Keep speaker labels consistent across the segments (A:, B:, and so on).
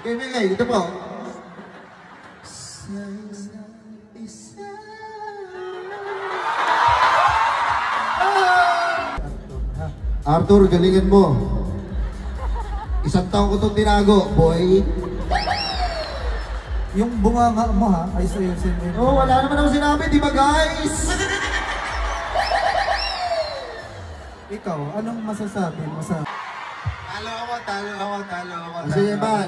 A: Okay, dito po. Arthur, galingan mo. Isang taon ko itong tinago, boy.
B: Yung bunganga mo ha, ay sa'yo sinabi.
A: Oh, wala naman ako sinabi, di ba guys?
B: Ikaw, anong masasabi mo sa...
A: Talo ako. Sige man,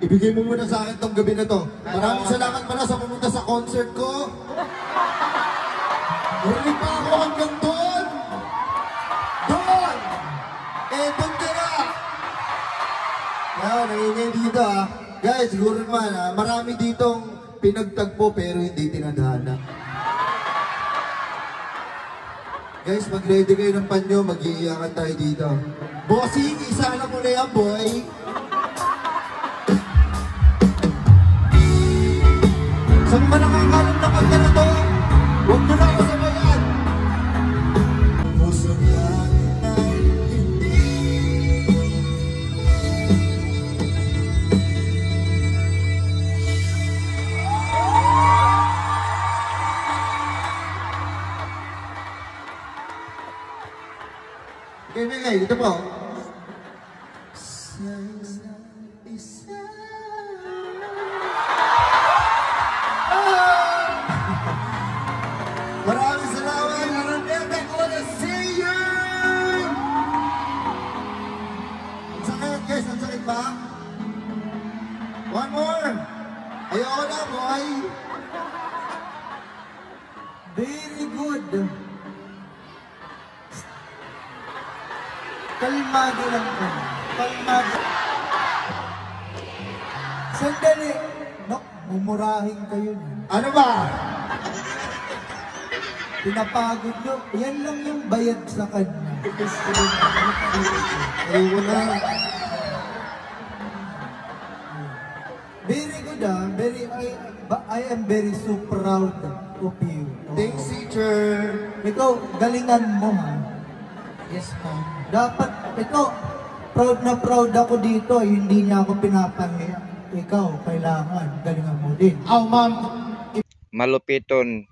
A: ibigay mo muna sa akin tong gabi na to. Maraming salamat pala sa pumunta sa concert ko. Marinig pa ako hanggang doon. Doon! Doon ka na! Yan, nangingay dito ah. Guys, siguro naman ah, marami ditong pinagtagpo pero hindi tinadhana. Guys, mag-ready kayo ng panyo, mag-iiyakan tayo dito. Bossing, isa na mo na yan, boy. Saan ba nakakalam na kanta na to? Huwag mo na ako sabayan. Puso natin ay hindi. Okay, dito po. Maraming salamat. I wanna see you. Ang sakit, guys. Ang sakit ba? One more. Ayoko na, boy.
B: Very good. Kalmado lang ka. Kalmado. Sandali. No, mumurahin kayo.
A: Ano ba?
B: Pinapagod nyo. Yan lang yung bayad sa kanya.
A: Ayoko na.
B: Very good ah. I am very so proud of you.
A: Thanks, teacher.
B: Ikaw, galingan mo ha.
C: Yes, ma'am.
B: Dapat, ito, proud na proud ako dito. Hindi niya ako pinapahiya. Ikaw, kailangan, galingan mo din.
A: Oh, ma'am.
D: Malupiton.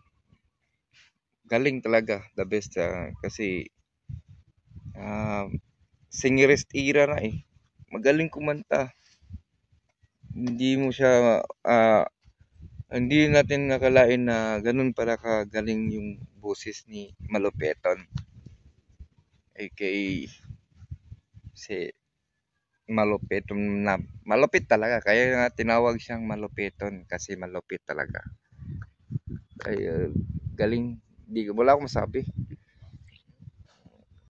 D: Galing talaga, the best kasi singerist era na eh. Magaling kumanta. Hindi mo siya hindi natin nakalain na ganun pala kagaling yung boses ni Malupiton. aka si Malupiton na malupit talaga, kaya nga tinawag siyang Malupiton kasi malupit talaga. Kaya galing, wala akong masabi.